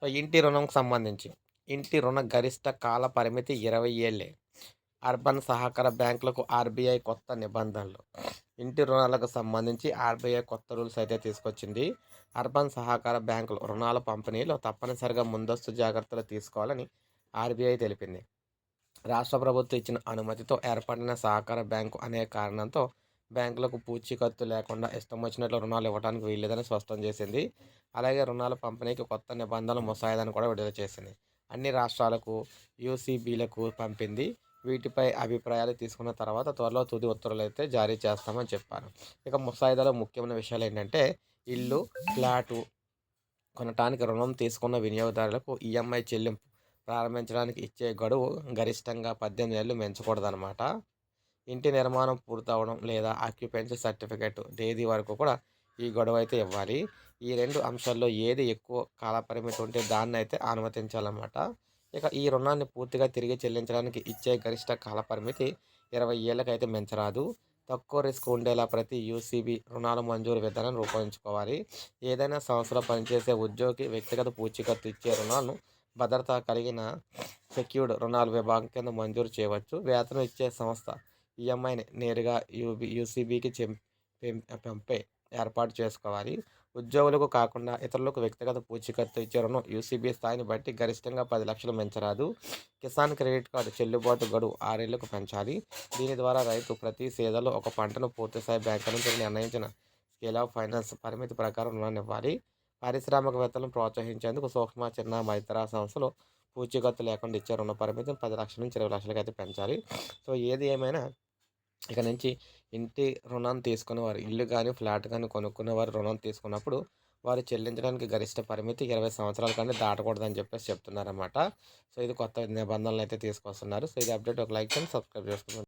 So, ఇంటి రుణంకి సంబంధించి. ఇంటి రుణ గరిష్ట కాల పరిమితి 20 ఏళ్లే. అర్బన్ సహకార బ్యాంకులకు ఆర్‌బీఐ కొత్త నిబంధనలు. ఇంటి రుణాలకు సంబంధించి ఆర్‌బీఐ కొత్త రూల్స్ అయితే తీసుకొచ్చింది. అర్బన్ సహకార బ్యాంకులు రుణాల పంపిణీలో తప్పనిసరిగా ముందస్తు జాగ్రత్తలు తీసుకోవాలని ఆర్‌బీఐ తెలిపింది. రాష్ట్ర ప్రభుత్వం ఇచ్చిన అనుమతితో ఏర్పడిన సహకార బ్యాంకు అనే కారణంతో బ్యాంకులకు పూచీకత్తు లేకుండా ఇష్టం వచ్చినట్లు రుణాలు ఇవ్వడానికి వీల్లేదని స్పష్టం చేసింది. అలాగే రుణాల పంపిణీకి కొత్త నిబంధనల ముసాయిదాను కూడా విడుదల చేసింది. అన్ని రాష్ట్రాలకు, యూసీబీలకు పంపింది. వీటిపై అభిప్రాయాలు తీసుకున్న తర్వాత త్వరలో తుది ఉత్తర్వులు అయితే జారీ చేస్తామని చెప్పారు. ఇక ముసాయిదాలో ముఖ్యమైన విషయాలు ఏంటంటే ఇల్లు, ఫ్లాటు కొనటానికి రుణం తీసుకున్న వినియోగదారులకు ఈఎంఐ చెల్లింపు ప్రారంభించడానికి ఇచ్చే గడువు గరిష్టంగా 18 ఏళ్లు మించకూడదనమాట. ఇంటి నిర్మాణం పూర్తవ్వడం లేదా ఆక్యుపెన్సీ సర్టిఫికేట్ తేదీ వరకు కూడా ఈ గడువైతే ఇవ్వాలి. ఈ 2 అంశాల్లో ఏది ఎక్కువ కాలపరిమితి ఉంటే దాన్నైతే అనుమతించాలన్నమాట. ఇక ఈ రుణాన్ని పూర్తిగా తిరిగి చెల్లించడానికి ఇచ్చే గరిష్ట కాలపరిమితి 20 ఏళ్ళకైతే మించరాదు. తక్కువ రిస్క్ ఉండేలా ప్రతి యూసీబీ రుణాల మంజూరు విధానాన్ని రూపొందించుకోవాలి. ఏదైనా సంస్థలో పనిచేసే ఉద్యోగి వ్యక్తిగత పూచీకత్తు ఇచ్చే రుణాలను భద్రత కలిగిన సెక్యూర్డ్ రుణాల విభాగం కింద మంజూరు చేయవచ్చు. వేతనం ఇచ్చే సంస్థ ఈఎంఐని నేరుగా యూసీబీకి పంపే ఏర్పాటు చేసుకోవాలి. ఉద్యోగులకు కాకుండా ఇతరులకు వ్యక్తిగత పూచీకత్తు ఇచ్చే రుణం యూసీబీ స్థాయిని బట్టి గరిష్టంగా 10 లక్షలు మించరాదు. కిసాన్ క్రెడిట్ కార్డు చెల్లుబాటు గడువు 6 ఏళ్లకు పెంచాలి. దీని ద్వారా రైతు ప్రతి సీజన్లో ఒక పంటను పూర్తిస్థాయి బ్యాంకు నుంచి నిర్ణయించిన స్కేల్ ఆఫ్ ఫైనాన్స్ పరిమితి ప్రకారం రుణాన్ని ఇవ్వాలి. పారిశ్రామికవేత్తలను ప్రోత్సహించేందుకు సూక్ష్మ, చిన్న, మధ్యతరహా సంస్థలు పూచీకత్తు లేకుండా ఇచ్చే రుణ పరిమితిని 10 లక్షల నుంచి 20 లక్షలకి అయితే పెంచాలి. సో, ఏది ఏమైనా ఇక నుంచి ఇంటి రుణం తీసుకునేవారు ఇల్లు కానీ, ఫ్లాట్ కానీ కొనుక్కునేవారు రుణం తీసుకున్నప్పుడు వారు చెల్లించడానికి గరిష్ట పరిమితి 20 సంవత్సరాల కంటే దాటకూడదని చెప్పేసి చెప్తున్నారన్నమాట. సో, ఇది కొత్త నిబంధనలు అయితే తీసుకొస్తున్నారు. సో, ఇది అప్డేట్ ఒక లైక్ చేయండి, సబ్స్క్రైబ్ చేసుకోండి.